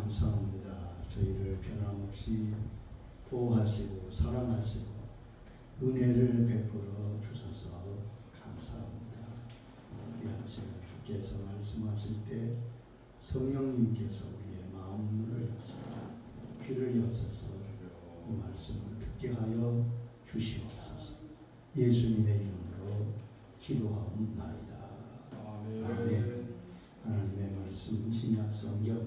감사합니다. 저희를 변함없이 보호하시고 사랑하시고 은혜를 베풀어 주셔서 감사합니다. 우리 아침에 주께서 말씀하실 때 성령님께서 우리의 마음을 여서 귀를 여셔서 이 말씀을 듣게 하여 주시옵소서. 예수님의 이름으로 기도하옵나이다. 아멘. 하나님의 말씀 신약 성경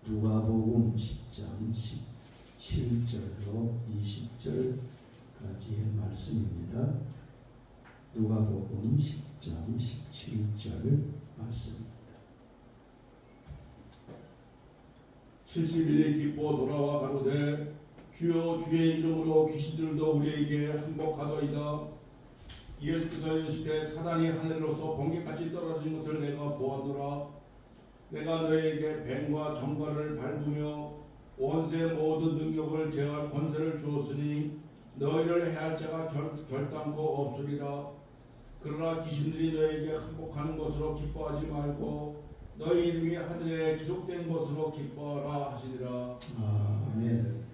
누가복음 10장 17절로 20절까지의 말씀입니다. 누가복음 10장 17절 말씀입니다. 70일이 기뻐 돌아와 가로되 주여 주의 이름으로 귀신들도 우리에게 항복하더이다. 예수께서 이르시되 사단이 하늘로서 번개같이 떨어진 것을 내가 보았노라. 내가 너에게 뱀과 정갈을 밟으며 원수의 모든 능력을 제할 권세를 주었으니 너희를 해할 자가 결단코 없으리라. 그러나 귀신들이 너에게 항복하는 것으로 기뻐하지 말고 너희 이름이 하늘에 기록된 것으로 기뻐하라 하시니라. 아멘.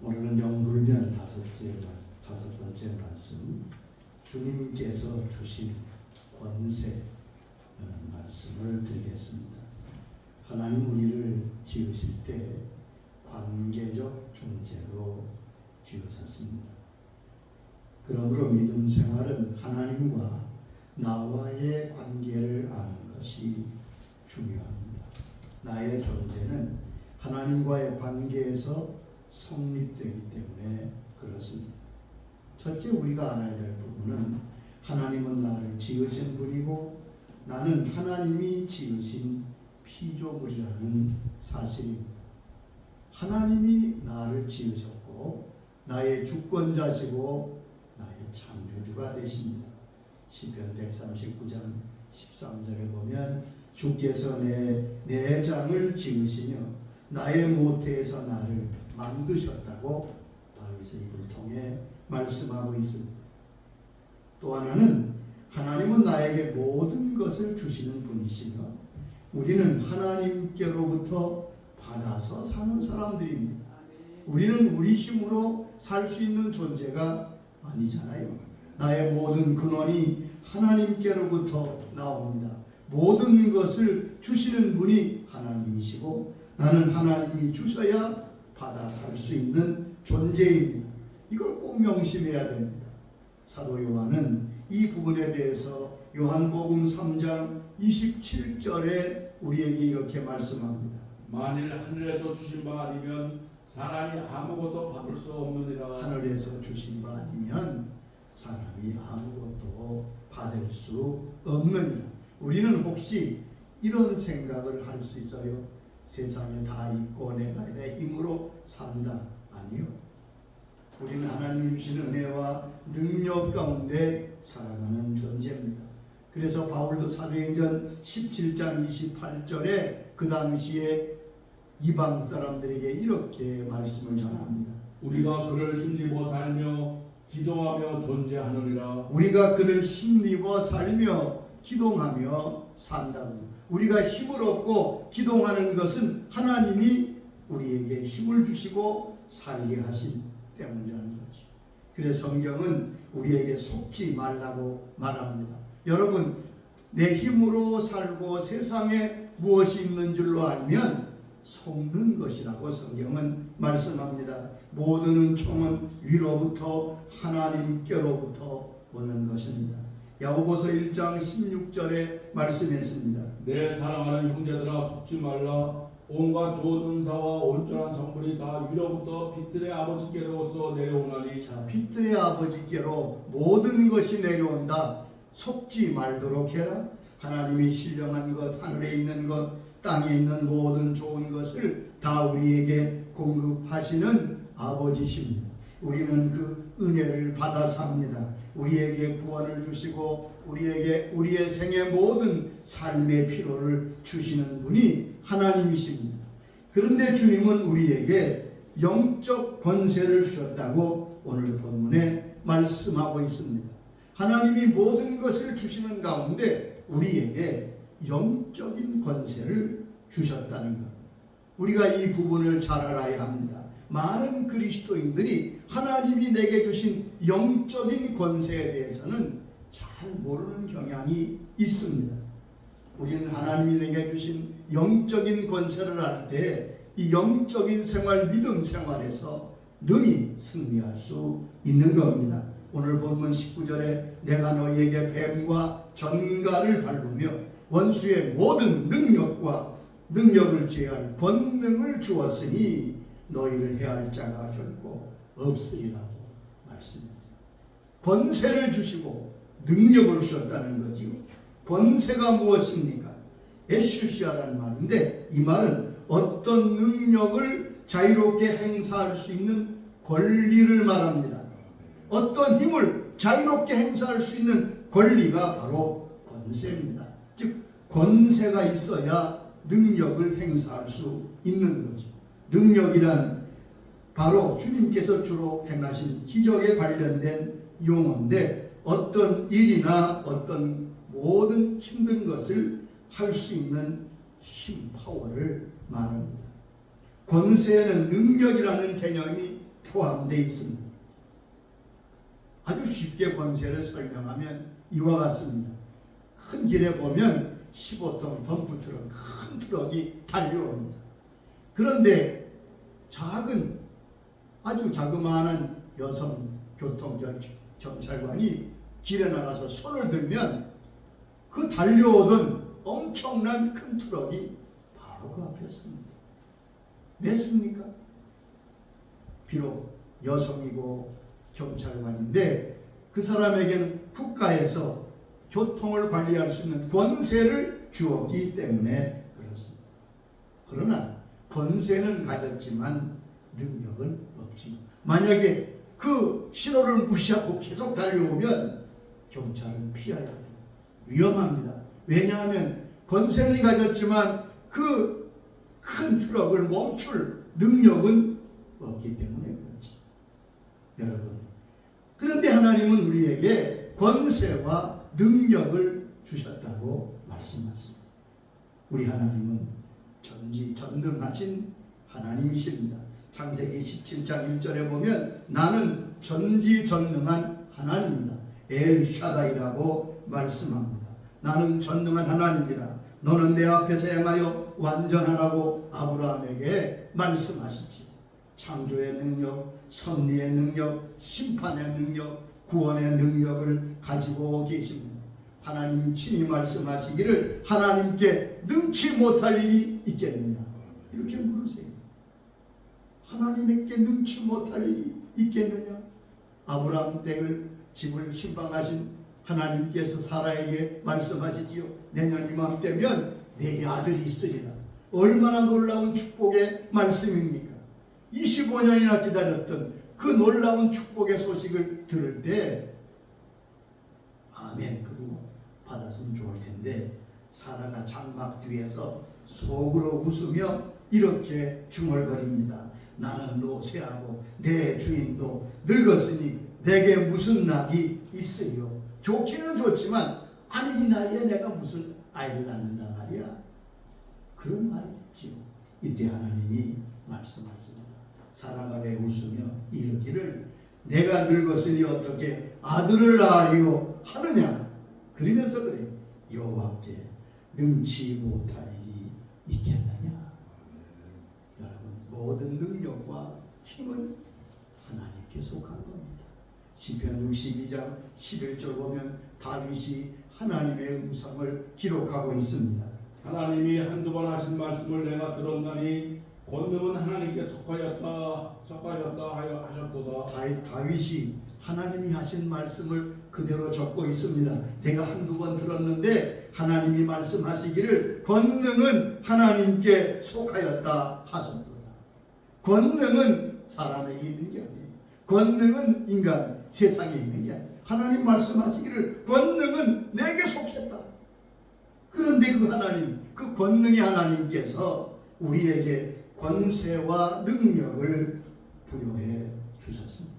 오늘은 영불변 다섯 번째 말씀, 주님께서 주신 권세라는 말씀을 드리겠습니다. 하나님 우리를 지으실 때 관계적 존재로 지으셨습니다. 그러므로 믿음 생활은 하나님과 나와의 관계를 아는 것이 중요합니다. 나의 존재는 하나님과의 관계에서 성립되기 때문에 그렇습니다. 첫째 우리가 알아야 될 부분은 하나님은 나를 지으신 분이고 나는 하나님이 지으신 피조물이라는 사실입니다. 하나님이 나를 지으셨고 나의 주권자시고 나의 창조주가 되십니다. 시편 139장 13절에 보면 주께서 내 내장을 지으시며 나의 모태에서 나를 만드셨다고 다윗의 입을 통해 말씀하고 있습니다. 또 하나는 하나님은 나에게 모든 것을 주시는 분이시며 우리는 하나님께로부터 받아서 사는 사람들입니다. 우리는 우리 힘으로 살 수 있는 존재가 아니잖아요. 나의 모든 근원이 하나님께로부터 나옵니다. 모든 것을 주시는 분이 하나님이시고 나는 하나님이 주셔야 받아 살 수 있는 존재입니다. 이걸 꼭 명심해야 됩니다. 사도 요한은 이 부분에 대해서 요한복음 3장 27절에 우리에게 이렇게 말씀합니다. 만일 하늘에서 주신 바 아니면 사람이 아무것도 받을 수 없느니라. 하늘에서 주신 바 아니면 사람이 아무것도 받을 수 없느니라. 우리는 혹시 이런 생각을 할 수 있어요? 세상에 다 있고 내가 내 힘으로 산다. 아니요. 우리는 하나님 주신 은혜와 능력 가운데 살아가는 존재입니다. 그래서 바울도 사도행전 17장 28절에 그 당시에 이방 사람들에게 이렇게 말씀을 전합니다. 우리가 그를 힘입어 살며 기도하며 존재하느니라. 우리가 그를 힘입어 살며 기도하며 산다고. 우리가 힘을 얻고 기도하는 것은 하나님이 우리에게 힘을 주시고 살게 하신 때문이라는 거죠. 그래서 성경은 우리에게 속지 말라고 말합니다. 여러분, 내 힘으로 살고 세상에 무엇이 있는 줄로 알면 속는 것이라고 성경은 말씀합니다. 모든 은총은 위로부터 하나님께로부터 오는 것입니다. 야고보서 1장 16절에 말씀했습니다. 내 사랑하는 형제들아 속지 말라. 온갖 좋은 은사와 온전한 성분이 다 위로부터 빛들의 아버지께로서 내려오나니. 자, 빛들의 아버지께로 모든 것이 내려온다. 속지 말도록 해라. 하나님이 신령한 것, 하늘에 있는 것, 땅에 있는 모든 좋은 것을 다 우리에게 공급하시는 아버지십니다. 우리는 그 은혜를 받아 삽니다. 우리에게 구원을 주시고 우리에게 우리의 생의 모든 삶의 필요를 주시는 분이 하나님이십니다. 그런데 주님은 우리에게 영적 권세를 주셨다고 오늘 본문에 말씀하고 있습니다. 하나님이 모든 것을 주시는 가운데 우리에게 영적인 권세를 주셨다는 것. 우리가 이 부분을 잘 알아야 합니다. 많은 그리스도인들이 하나님이 내게 주신 영적인 권세에 대해서는 잘 모르는 경향이 있습니다. 우리는 하나님이 내게 주신 영적인 권세를 알 때 이 영적인 생활, 믿음 생활에서 능히 승리할 수 있는 겁니다. 오늘 본문 19절에 내가 너희에게 뱀과 전갈을 밟으며 원수의 모든 능력을 제할 권능을 주었으니 너희를 해할 자가 결코 없으리라고 말씀했어요. 권세를 주시고 능력을 주셨다는 거지요. 권세가 무엇입니까? 에슈시아라는 말인데 이 말은 어떤 능력을 자유롭게 행사할 수 있는 권리를 말합니다. 어떤 힘을 자유롭게 행사할 수 있는 권리가 바로 권세입니다. 즉 권세가 있어야 능력을 행사할 수 있는 거죠. 능력이란 바로 주님께서 주로 행하신 기적에 관련된 용어인데 어떤 일이나 어떤 모든 힘든 것을 할 수 있는 힘, 파워를 말합니다. 권세에는 능력이라는 개념이 포함되어 있습니다. 아주 쉽게 권세를 설명하면 이와 같습니다. 큰 길에 보면 15톤 덤프트럭, 큰 트럭이 달려옵니다. 그런데 아주 자그마한 여성 교통경찰관이 길에 나가서 손을 들면 그 달려오던 엄청난 큰 트럭이 바로 그 앞에 씁니다. 왜 씁니까? 비록 여성이고 경찰관인데 그 사람에게는 국가에서 교통을 관리할 수 있는 권세를 주었기 때문에 그렇습니다. 그러나 권세는 가졌지만 능력은 없지. 만약에 그 신호를 무시하고 계속 달려오면 경찰은 피해야 해요. 위험합니다. 왜냐하면 권세는 가졌지만 그 큰 트럭을 멈출 능력은 없기 때문에 그렇지. 여러분, 그런데 하나님은 우리에게 권세와 능력을 주셨다고 말씀하십니다. 우리 하나님은 전지전능하신 하나님이십니다. 창세기 17장 1절에 보면 나는 전지전능한 하나님이다. 엘샤다이라고 말씀합니다. 나는 전능한 하나님이라 너는 내 앞에서 행하여 완전하라고 아브라함에게 말씀하시지. 창조의 능력, 섭리의 능력, 심판의 능력, 구원의 능력을 가지고 계십니다. 하나님 친히 말씀하시기를 하나님께 능치 못할 일이 있겠느냐 이렇게 물으세요. 하나님께 능치 못할 일이 있겠느냐? 아브라함 댁을 집을 신방하신 하나님께서 사라에게 말씀하시지요. 내년 이맘때면 내게 아들이 있으리라. 얼마나 놀라운 축복의 말씀입니까? 25년이나 기다렸던 그 놀라운 축복의 소식을 들을 때 아멘 그러고 받았으면 좋을 텐데 사라가 장막 뒤에서 속으로 웃으며 이렇게 중얼거립니다. 나는 노쇠하고 내 주인도 늙었으니 내게 무슨 낙이 있으요. 좋기는 좋지만 아니 이 나이에 내가 무슨 아이를 낳는다 말이야. 그런 말이겠지요. 이때 하나님이 말씀하십니다. 사라가 왜 웃으며 이르기를 내가 늙었으니 어떻게 아들을 낳으려 하느냐. 그러면서 그래. 여호와께 능치 못할 일이 있겠느냐. 여러분 모든 능력과 힘은 하나님께 속한 겁니다. 시편 62장 11절 보면 다윗이 하나님의 음성을 기록하고 있습니다. 하나님이 한두 번 하신 말씀을 내가 들었나니 권능은 하나님께 속하였다 하셨도다. 다윗이 하나님이 하신 말씀을 그대로 적고 있습니다. 내가 한두 번 들었는데 하나님이 말씀하시기를 권능은 하나님께 속하였다 하셨도다. 권능은 사람에게 있는 게 아니에요. 권능은 인간 세상에 있는 게 아니에요. 하나님 말씀하시기를 권능은 내게 속했다. 그런데 그 하나님, 그 권능의 하나님께서 우리에게 권세와 능력을 부여해 주셨습니다.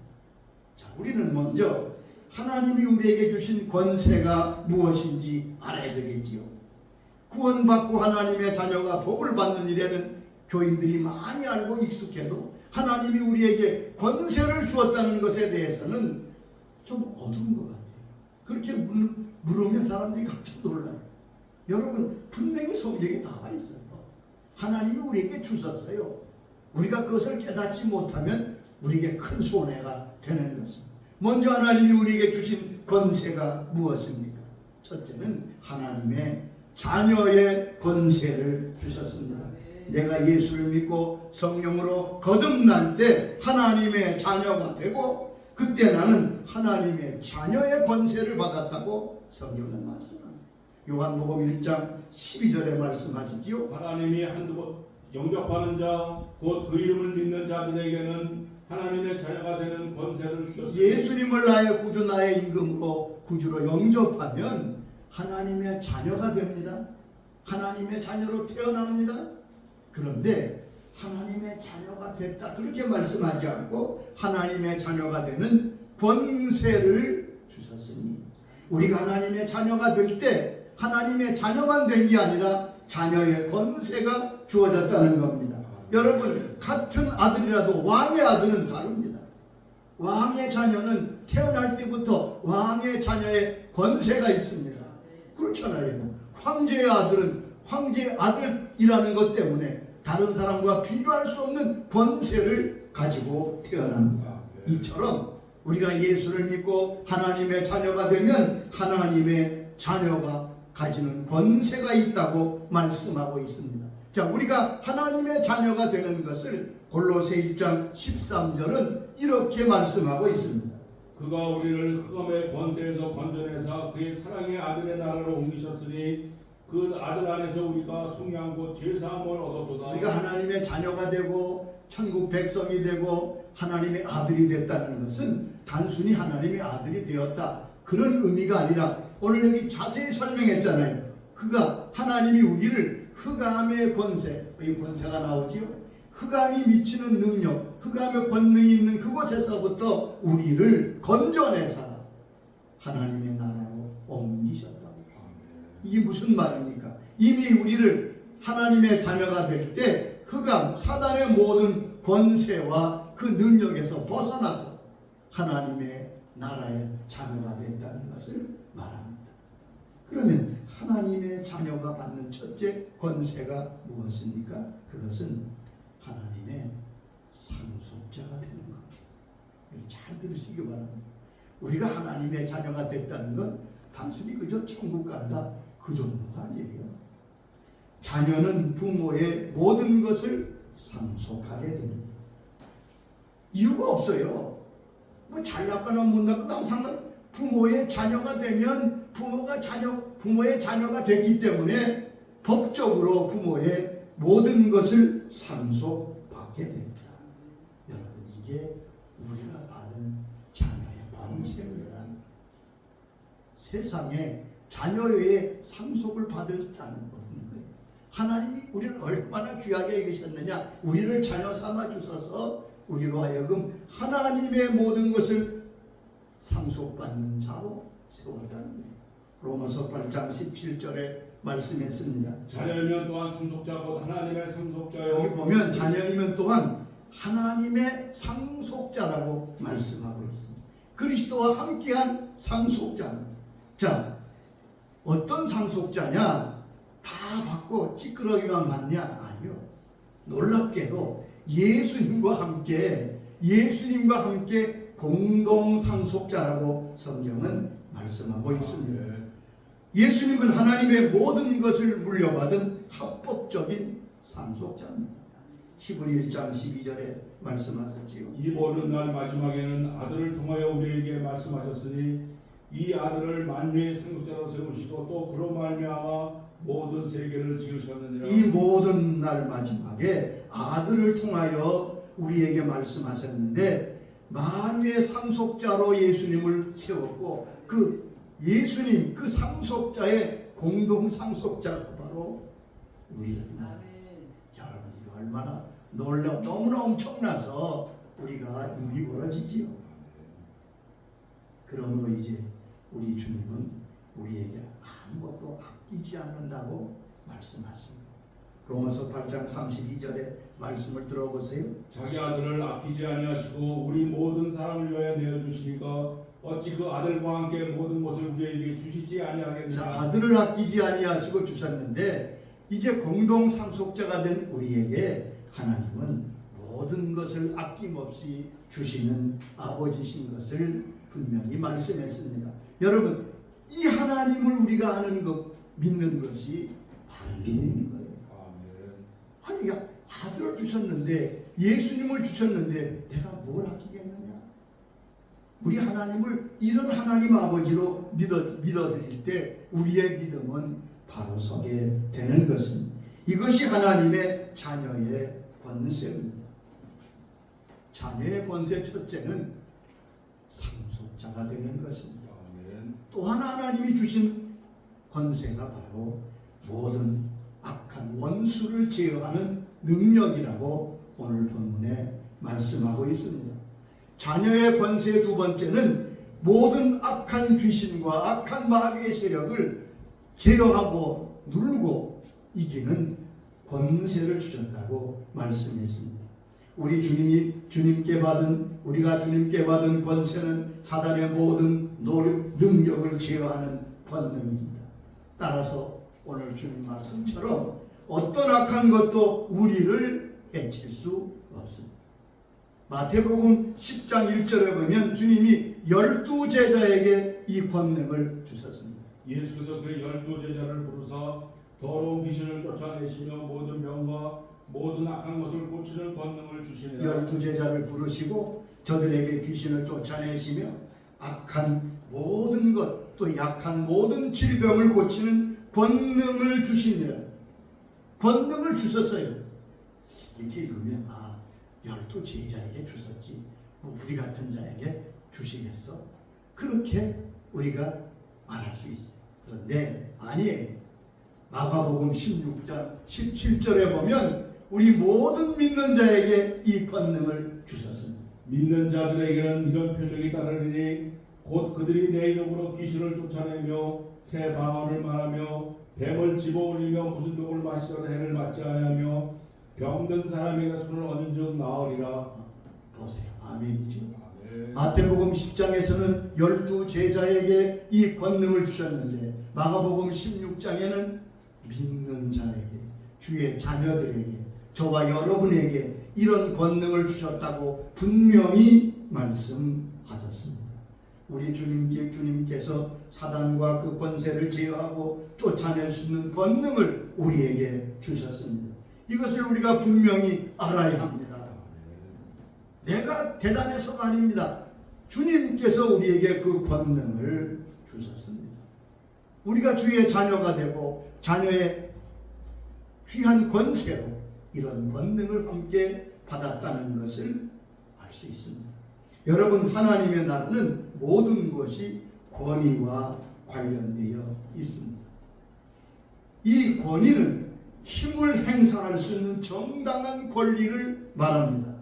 자, 우리는 먼저 하나님이 우리에게 주신 권세가 무엇인지 알아야 되겠지요. 구원받고 하나님의 자녀가 복을 받는 일에는 교인들이 많이 알고 익숙해도 하나님이 우리에게 권세를 주었다는 것에 대해서는 좀 어두운 것 같아요. 그렇게 물으면 사람들이 깜짝 놀라요. 여러분, 분명히 성경에 나와 있어요. 하나님이 우리에게 주셨어요. 우리가 그것을 깨닫지 못하면 우리에게 큰 손해가 되는 것입니다. 먼저 하나님이 우리에게 주신 권세가 무엇입니까? 첫째는 하나님의 자녀의 권세를 주셨습니다. 내가 예수를 믿고 성령으로 거듭날 때 하나님의 자녀가 되고, 그때 나는 하나님의 자녀의 권세를 받았다고 성경은 말씀합니다. 요한복음 1장 12절에 말씀하시지요. 하나님이 한두 번 영접하는 자, 곧 그 이름을 믿는 자들에게는 하나님의 자녀가 되는 권세를 주셨습니다. 예수님을 나의 구주, 나의 임금으로 구주로 영접하면 하나님의 자녀가 됩니다. 하나님의 자녀로 태어납니다. 그런데 하나님의 자녀가 됐다 그렇게 말씀하지 않고 하나님의 자녀가 되는 권세를 주셨으니, 우리가 하나님의 자녀가 될 때 하나님의 자녀만 된 게 아니라 자녀의 권세가 주어졌다는 겁니다. 여러분, 같은 아들이라도 왕의 아들은 다릅니다. 왕의 자녀는 태어날 때부터 왕의 자녀의 권세가 있습니다. 그렇잖아요. 황제의 아들은 황제의 아들이라는 것 때문에 다른 사람과 비교할 수 없는 권세를 가지고 태어납니다. 이처럼 우리가 예수를 믿고 하나님의 자녀가 되면 하나님의 자녀가 가지는 권세가 있다고 말씀하고 있습니다. 자, 우리가 하나님의 자녀가 되는 것을 골로새 1장 13절은 이렇게 말씀하고 있습니다. 그가 우리를 흑암의 권세에서 건져내사 그의 사랑의 아들의 나라로 옮기셨으니 그 아들 안에서 우리가 속량 곧 죄사함을 얻었도다. 우리가 하나님의 자녀가 되고 천국 백성이 되고 하나님의 아들이 됐다는 것은 단순히 하나님의 아들이 되었다 그런 의미가 아니라, 오늘 여기 자세히 설명했잖아요. 그가 하나님이 우리를 흑암의 권세, 이 권세가 나오지요. 흑암이 미치는 능력, 흑암의 권능이 있는 그곳에서부터 우리를 건져내사 하나님의 나라로 옮기셨다고. 이게 무슨 말입니까? 이미 우리를 하나님의 자녀가 될 때 흑암, 사단의 모든 권세와 그 능력에서 벗어나서 하나님의 나라의 자녀가 된다는 것을 말합니다. 그러면 하나님의 자녀가 받는 첫째 권세가 무엇입니까? 그것은 하나님의 상속자가 되는 겁니다. 잘 들으시기 바랍니다. 우리가 하나님의 자녀가 됐다는 건 단순히 그저 천국 간다 그 정도가 아니에요. 자녀는 부모의 모든 것을 상속하게 됩니다. 이유가 없어요. 뭐 잘났거나 못났거나 항상 부모의 자녀가 되면 부모의 자녀가 됐기 때문에 법적으로 부모의 모든 것을 상속받게 됩니다. 여러분, 이게 우리가 받은 자녀의 권세입니다. 세상에 자녀 외에 상속을 받을 자는 없는 거예요. 하나님이 우리를 얼마나 귀하게 여기셨느냐. 우리를 자녀 삼아 주셔서 우리로 하여금 하나님의 모든 것을 상속받는 자로 세웠다는 거예요. 로마서 8장 17절에 말씀했습니다. 자녀이면 또한 상속자 곧 하나님의 상속자요. 여기 보면 자녀이면 또한 하나님의 상속자라고 말씀하고 있습니다. 그리스도와 함께한 상속자입니다. 자, 어떤 상속자냐? 다 받고 찌끄러기만 받냐? 아니요. 놀랍게도 예수님과 함께 공동 상속자라고 성경은 말씀하고 있습니다. 예수님은 하나님의 모든 것을 물려받은 합법적인 상속자입니다. 히브리 1장 12절에 말씀하셨지요. 이 모든 날 마지막에는 아들을 통하여 우리에게 말씀하셨으니 이 아들을 만유의 상속자로 세우시고 또 그로 말미암아 모든 세계를 지으셨느니라. 이 모든 날 마지막에 아들을 통하여 우리에게 말씀하셨는데, 만유의 상속자로 예수님을 세웠고 그 예수님 그 상속자의 공동 상속자가 바로 우리입니다. 여러분, 이거 얼마나 너무나 엄청나서 우리가 입이 벌어지지요. 그러므로 이제 우리 주님은 우리에게 아무것도 아끼지 않는다고 말씀하십니다. 로마서 8장 32절의 말씀을 들어보세요. 자기 아들을 아끼지 아니하시고 우리 모든 사람을 위하여 내어주시니까 어찌 그 아들과 함께 모든 것을 우리에게 주시지 아니하겠느냐. 자, 아들을 아끼지 아니하시고 주셨는데 이제 공동 상속자가 된 우리에게 하나님은 모든 것을 아낌없이 주시는 아버지신 것을 분명히 말씀했습니다. 여러분, 이 하나님을 우리가 아는 것, 믿는 것이 바른 믿음인 거예요. 아니, 야, 아들을 주셨는데, 예수님을 주셨는데 내가 뭘 아끼겠느냐? 우리 하나님을 이런 하나님 아버지로 믿어드릴 때 우리의 믿음은 바로 서게 되는 것입니다. 이것이 하나님의 자녀의 권세입니다. 자녀의 권세 첫째는 상속자가 되는 것입니다. 또한 하나님이 주신 권세가 바로 모든 악한 원수를 제어하는 능력이라고 오늘 본문에 말씀하고 있습니다. 자녀의 권세 두 번째는 모든 악한 귀신과 악한 마귀의 세력을 제어하고 누르고 이기는 권세를 주셨다고 말씀했습니다. 우리가 주님께 받은 권세는 사단의 모든 능력을 제어하는 권능입니다. 따라서 오늘 주님 말씀처럼 어떤 악한 것도 우리를 해칠 수 없습니다. 마태복음 10장 1절에 보면 주님이 12제자에게 이 권능을 주셨습니다. 예수께서 그 12제자를 부르사 더러운 귀신을 쫓아내시며 모든 병과 모든 악한 것을 고치는 권능을 주시니라. 12제자를 부르시고 저들에게 귀신을 쫓아내시며 악한 모든 것, 또 약한 모든 질병을 고치는 권능을 주시니라. 권능을 주셨어요. 이렇게 읽으면 12제자에게 주셨지 우리 같은 자에게 주시겠어? 그렇게 우리가 말할 수 있어요. 그런데 아니에요. 마가복음 16장 17절에 보면 우리 모든 믿는 자에게 이 권능을 주셨습니다. 믿는 자들에게는 이런 표적이 따르리니 곧 그들이 내 이름으로 귀신을 쫓아내며 새 방언을 말하며 뱀을 집어올리며 무슨 독을 마시더라도 해를 맞지 아니하며 병든 사람에게 손을 얹은 즉 나으리라. 보세요. 아멘이죠. 아멘. 마태복음 10장에서는 12제자에게 이 권능을 주셨는데 마가복음 16장에는 믿는 자에게, 주의 자녀들에게, 저와 여러분에게 이런 권능을 주셨다고 분명히 말씀하셨습니다. 우리 주님께서 사단과 그 권세를 제어하고 쫓아낼 수 있는 권능을 우리에게 주셨습니다. 이것을 우리가 분명히 알아야 합니다. 내가 대단해서가 아닙니다. 주님께서 우리에게 그 권능을 주셨습니다. 우리가 주의 자녀가 되고 자녀의 귀한 권세로 이런 권능을 함께 받았다는 것을 알 수 있습니다. 여러분, 하나님의 나라는 모든 것이 권위와 관련되어 있습니다. 이 권위는 힘을 행사할 수 있는 정당한 권리를 말합니다.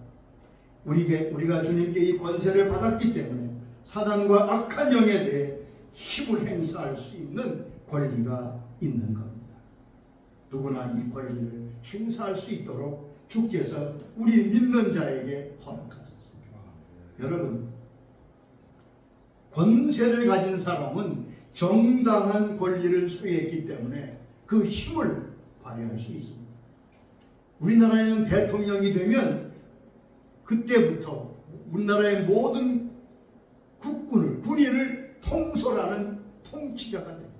우리가 주님께 이 권세를 받았기 때문에 사단과 악한 영에 대해 힘을 행사할 수 있는 권리가 있는 겁니다. 누구나 이 권리를 행사할 수 있도록 주께서 우리 믿는 자에게 허락하셨습니다. 여러분, 권세를 가진 사람은 정당한 권리를 소유했기 때문에 그 힘을 발휘할 수 있습니다. 우리나라에는 대통령이 되면 그때부터 우리나라의 모든 군인을 통솔하는 통치자가 됩니다.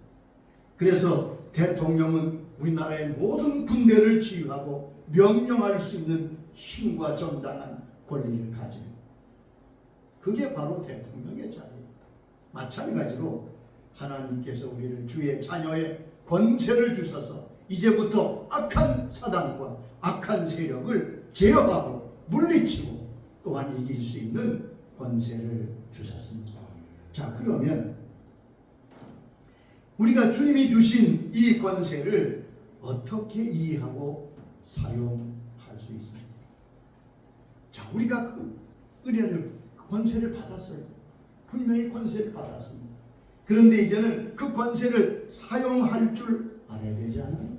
그래서 대통령은 우리나라의 모든 군대를 지휘하고 명령할 수 있는 힘과 정당한 권리를 가지고, 그게 바로 대통령의 자리입니다. 마찬가지로 하나님께서 우리를 주의 자녀의 권세를 주셔서 이제부터 악한 사단과 악한 세력을 제어하고 물리치고 또한 이길 수 있는 권세를 주셨습니다. 자, 그러면 우리가 주님이 주신 이 권세를 어떻게 이해하고 사용할 수 있습니까? 자, 우리가 그 은혜를, 그 권세를 받았어요. 분명히 권세를 받았습니다. 그런데 이제는 그 권세를 사용할 줄 알아야 되지 않아요?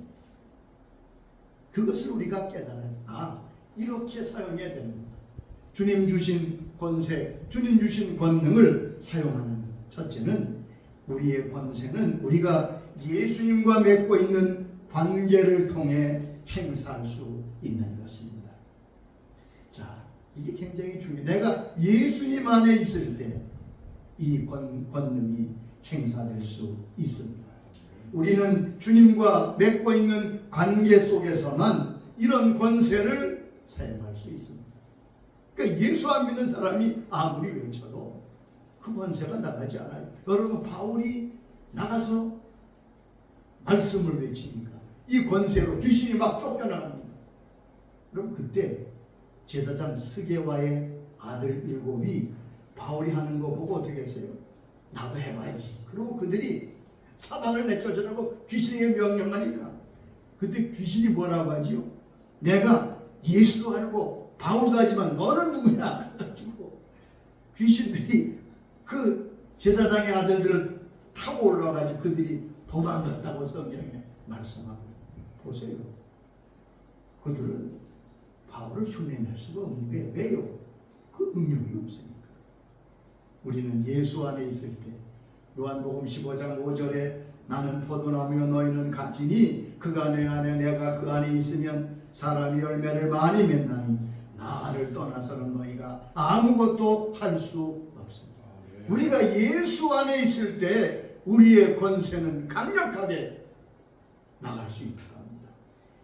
그것을 우리가 깨달아야 이렇게 사용해야 됩니다. 주님 주신 권세, 주님 주신 권능을 사용하는 첫째는 우리의 권세는 우리가 예수님과 맺고 있는 관계를 통해 행사할 수 있는 것입니다. 자, 이게 굉장히 중요해요. 내가 예수님 안에 있을 때 이 권능이 행사될 수 있습니다. 우리는 주님과 맺고 있는 관계 속에서만 이런 권세를 사용할 수 있습니다. 그러니까 예수 안 믿는 사람이 아무리 외쳐도 그 권세가 나가지 않아요. 여러분, 바울이 나가서 말씀을 외치니까 이 권세로 귀신이 막 쫓겨나갑니다. 그럼 그때 제사장 스게와의 아들 7이 바울이 하는 거 보고 어떻게 했어요? 나도 해봐야지. 그리고 그들이 사방을 내쫓으라고 귀신에게 명령하니까 그때 귀신이 뭐라고 하지요? 내가 예수도 알고 바울도 하지만 너는 누구냐? 그래가지고 귀신들이 그 제사장의 아들들을 타고 올라가지고 그들이 도망갔다고 성경에 말씀하고 보세요. 그들은 바울을 흉내낼 수가 없는 게 왜요? 그 능력이 없으니까. 우리는 예수 안에 있을 때 요한복음 15장 5절에 나는 포도나무요 너희는 가지니 그가 내 안에 내가 그 안에 있으면 사람이 열매를 많이 맺나니 나를 떠나서는 너희가 아무것도 할 수 없습니다. 우리가 예수 안에 있을 때 우리의 권세는 강력하게 나갈 수 있다고 합니다.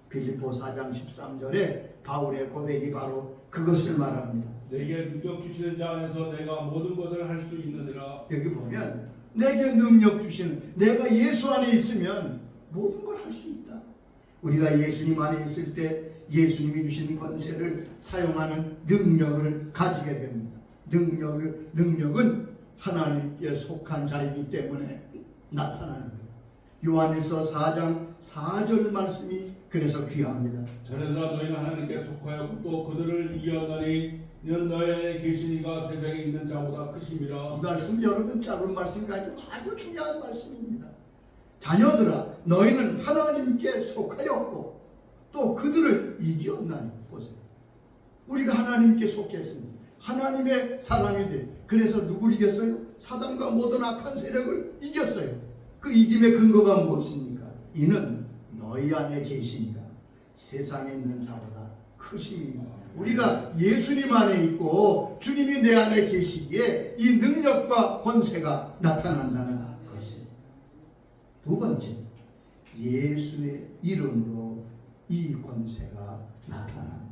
빌립보 4장 13절에 바울의 고백이 바로 그것을 말합니다. 내게 능력 주시는 자 안에서 내가 모든 것을 할 수 있느니라. 여기 보면 내게 능력 주시는, 내가 예수 안에 있으면 모든 걸 할 수 있다. 우리가 예수님 안에 있을 때 예수님이 주신 권세를 사용하는 능력을 가지게 됩니다. 능력은 하나님께 속한 자이기 때문에 나타나는 거예요. 요한일서 4장 4절 말씀이 그래서 귀합니다. 자네들아 너희는 하나님께 속하여 또 그들을 이겨나니 이는 너희 안에 계신 이가 세상에 있는 자보다 크심이라. 이 말씀 여러분 짧은 말씀이 아주 중요한 말씀입니다. 자녀들아 너희는 하나님께 속하였고 또 그들을 이겼나니. 보세요. 우리가 하나님께 속했습니다. 하나님의 사람이 돼. 그래서 누구를 이겼어요? 사단과 모든 악한 세력을 이겼어요. 그 이김의 근거가 무엇입니까? 이는 너희 안에 계시니까 세상에 있는 자보다 크심이다. 우리가 예수님 안에 있고 주님이 내 안에 계시기에 이 능력과 권세가 나타난다는 것입니다. 두 번째, 예수의 이름으로 이 권세가 나타납니다.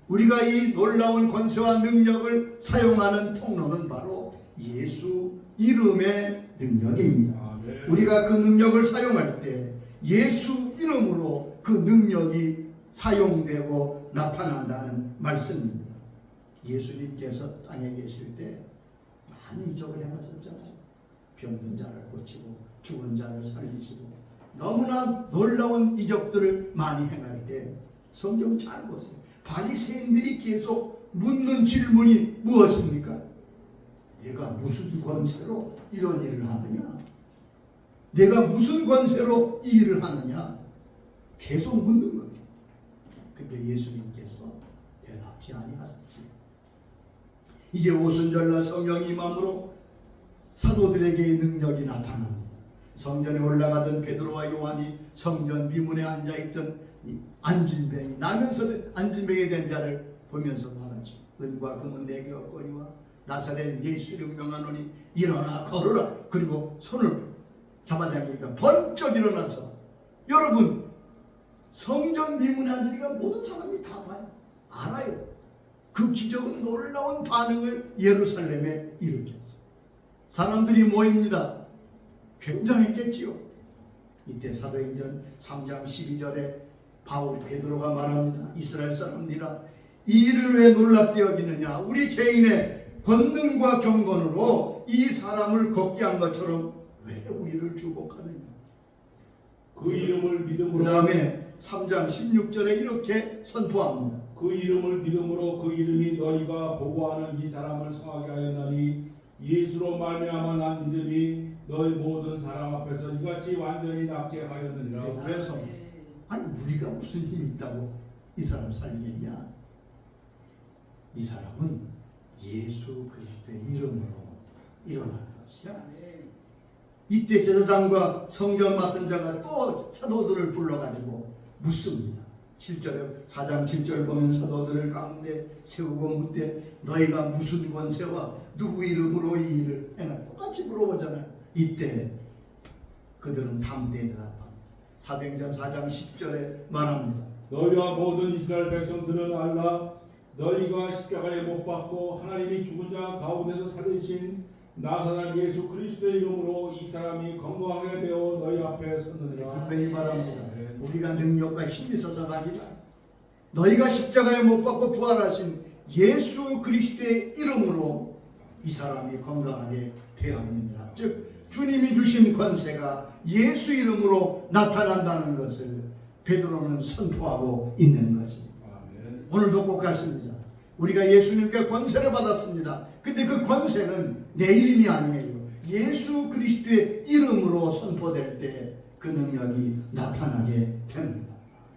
우리가 이 놀라운 권세와 능력을 사용하는 통로는 바로 예수 이름의 능력입니다. 우리가 그 능력을 사용할 때 예수 이름으로 그 능력이 사용되고 나타난다는 말씀입니다. 예수님께서 땅에 계실 때 많은 이적을 행하셨잖아요. 병든 자를 고치고 죽은 자를 살리시고 너무나 놀라운 이적들을 많이 행할 때 성경 잘 보세요. 바리새인들이 계속 묻는 질문이 무엇입니까? 내가 무슨 권세로 이런 일을 하느냐? 내가 무슨 권세로 이 일을 하느냐? 계속 묻는 거예요. 근데 예수님께서 대답지 아니하셨지. 이제 오순절날 성령이 임함으로 사도들에게 능력이 나타납니다. 성전에 올라가던 베드로와 요한이 성전 미문에 앉아있던 안진뱅이, 나면서 안진뱅이 된 자를 보면서 말하지. 은과 금은 내게 없거니와 나사렛 예수를 명하노니 일어나 걸으라. 그리고 손을 잡아당기니까 번쩍 일어나서, 여러분 성전 미문에 앉으니까 모든 사람이 다 봐요. 알아요. 그 기적은 놀라운 반응을 예루살렘에 일으켰어요. 사람들이 모입니다. 굉장했겠지요. 이때 사도행전 3장 12절에 바울 베드로가 말합니다. 이스라엘 사람들아, 이 일을 왜 놀랍게 여기느냐? 우리 개인의 권능과 경건으로 이 사람을 걷게 한 것처럼 왜 우리를 주목하느냐? 그 이름을 믿음으로, 그 다음에 3장 16절에 이렇게 선포합니다. 그 이름을 믿음으로 그 이름이 너희가 보고하는 이 사람을 성하게 하였나니 예수로 말미암아 난 믿음이 너희 모든 사람 앞에서 이같이 완전히 낫게 하였느니라. 그래서 아니 우리가 무슨 힘이 있다고 이 사람 살리겠냐? 이 사람은 예수 그리스도의 이름으로 일어나는 것이야. 이때 제사장과 성전 맡은 자가 또 사도들을 불러가지고 묻습니다. 7절에 4장 7절 보면 사도들을 가운데 세우고 묻되 너희가 무슨 권세와 누구 이름으로 이 일을 행하? 똑같이 물어보잖아요. 이때 그들은 담대히 대답합니다. 사도행전 4장 10절에 말합니다. 너희와 모든 이스라엘 백성들은 알라. 너희가 십자가에 못 박고 하나님이 죽은 자 가운데서 살리신 나사렛 예수 그리스도의 이름으로 이 사람이 건강하게 되어 너희 앞에 섰느니라. 분명히 말합니다. 우리가 능력과 힘이 있어서가 아니라 너희가 십자가에 못 박고 부활하신 예수 그리스도의 이름으로 이 사람이 건강하게 되었느니라. 즉 주님이 주신 권세가 예수 이름으로 나타난다는 것을 베드로는 선포하고 있는 것입니다. 오늘도 꼭 같습니다. 우리가 예수님께 권세를 받았습니다. 근데 그 권세는 내 이름이 아니에요. 예수 그리스도의 이름으로 선포될 때 그 능력이 나타나게 됩니다.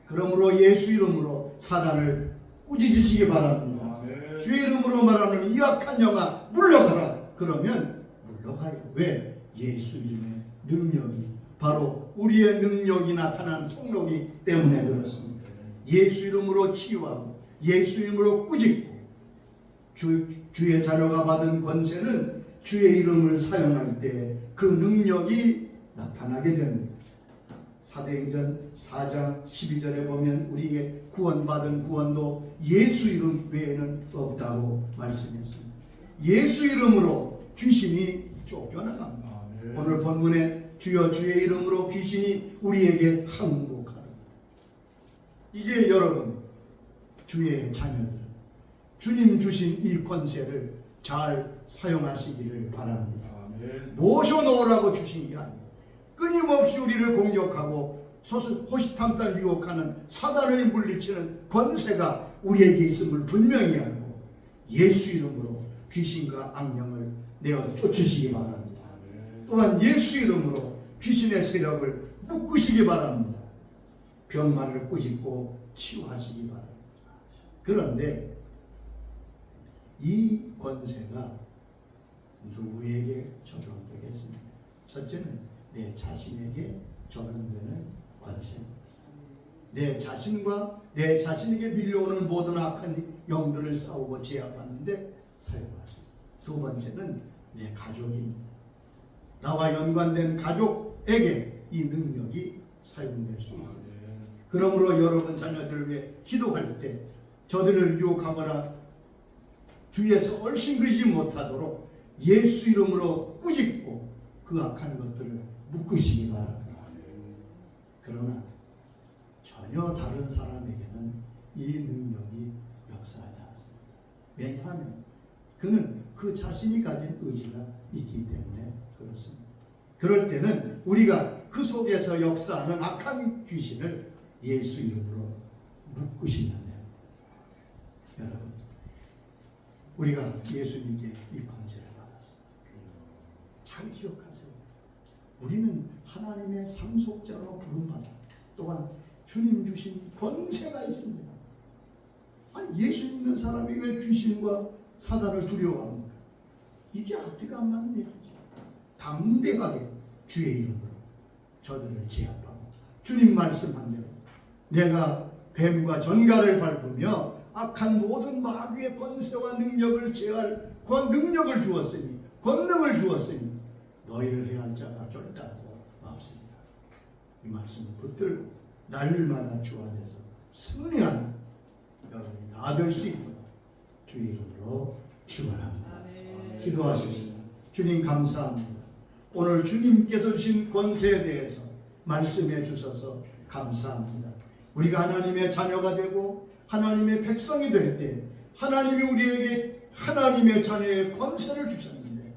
그러므로 예수 이름으로 사단을 꾸짖으시기 바랍니다. 주의 이름으로 말하는 이 악한 영아 물러가라. 그러면 물러가요. 왜? 예수 이름의 능력이 바로 우리의 능력이 나타나는 통로이기 때문에 그렇습니다. 예수 이름으로 치유하고 예수 이름으로 꾸짖고 주의 자녀가 받은 권세는 주의 이름을 사용할 때 그 능력이 나타나게 됩니다. 사도행전 4장 12절에 보면 우리에게 구원받은 구원도 예수 이름 외에는 없다고 말씀했습니다. 예수 이름으로 귀신이 쫓겨나갑니다. 오늘 본문에 주여 주의 이름으로 귀신이 우리에게 항복하다. 이제 여러분 주의 자녀들 주님 주신 이 권세를 잘 사용하시기를 바랍니다. 모셔놓으라고 주신 게 아니에요. 끊임없이 우리를 공격하고 호시탐탐 유혹하는 사단을 물리치는 권세가 우리에게 있음을 분명히 알고 예수 이름으로 귀신과 악령을 내어 쫓으시기 바랍니다. 또한 예수 이름으로 귀신의 세력을 묶으시기 바랍니다. 병마를 꾸짖고 치유하시기 바랍니다. 그런데 이 권세가 누구에게 적용되겠습니까? 첫째는 내 자신에게 적용되는 권세입니다. 내 자신과 내 자신에게 밀려오는 모든 악한 영들을 싸우고 제압하는데 사용하십니다. 두 번째는 내 가족입니다. 나와 연관된 가족에게 이 능력이 사용될 수 있습니다. 그러므로 여러분 자녀들을 위해 기도할 때 저들을 유혹하거나 주위에서 얼씬거리지 못하도록 예수 이름으로 꾸짖고 그 악한 것들을 묶으시기 바랍니다. 그러나 전혀 다른 사람에게는 이 능력이 역사하지 않습니다. 왜냐하면 그는 그 자신이 가진 의지가 있기 때문에 그렇습니다. 그럴 때는 우리가 그 속에서 역사하는 악한 귀신을 예수 이름으로 묶으시면 돼요. 여러분 우리가 예수님께 이 권세를 받았습니다. 잘 기억하세요. 우리는 하나님의 상속자로 부름받아 또한 주님 주신 권세가 있습니다. 아니 예수 믿는 사람이 왜 귀신과 사단을 두려워합니까? 이게 앞뒤가 안 맞는 얘기죠. 담대하게 주의 이름으로 저들을 제압하고 주님 말씀한 대로 내가 뱀과 전갈을 밟으며 악한 모든 마귀의 권세와 능력을 제할 그 능력을 주었으니 권능을 주었으니 너희를 해할 자가 결단코 없습니다. 이 말씀을 붙들고 날마다 주 안에서 승리하는 여러분이 다 될 수 있도록 주의 이름으로 축원합니다. 기도하십시오. 주님 감사합니다. 오늘 주님께서 주신 권세에 대해서 말씀해 주셔서 감사합니다. 우리가 하나님의 자녀가 되고 하나님의 백성이 될 때 하나님이 우리에게 하나님의 자녀의 권세를 주셨는데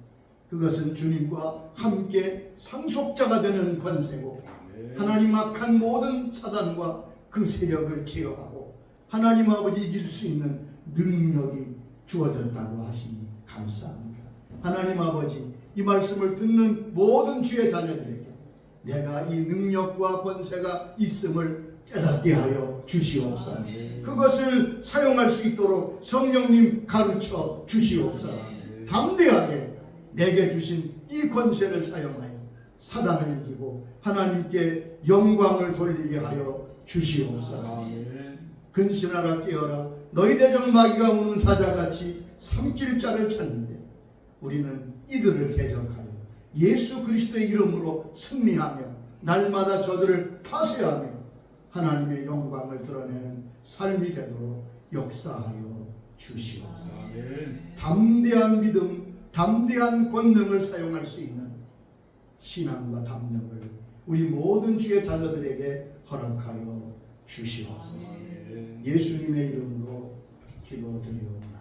그것은 주님과 함께 상속자가 되는 권세고 하나님 악한 모든 사단과 그 세력을 제어하고 하나님 아버지 이길 수 있는 능력이 주어졌다고 하시니 감사합니다. 하나님 아버지 이 말씀을 듣는 모든 주의 자녀들에게 내가 이 능력과 권세가 있음을 깨닫게 하여 주시옵소서. 그것을 사용할 수 있도록 성령님 가르쳐 주시옵소서. 담대하게 내게 주신 이 권세를 사용하여 사단을 이기고 하나님께 영광을 돌리게 하여 주시옵소서. 근신하라 깨어라. 너희 대적 마귀가 우는 사자같이 삼킬 자를 찾는데 우리는 이들을 대적하여 예수 그리스도의 이름으로 승리하며 날마다 저들을 파쇄하며 하나님의 영광을 드러내는 삶이 되도록 역사하여 주시옵소서. 담대한 믿음, 담대한 권능을 사용할 수 있는 신앙과 담력을 우리 모든 주의 자녀들에게 허락하여 주시옵소서. 예수님의 이름으로 기도드리옵나이다.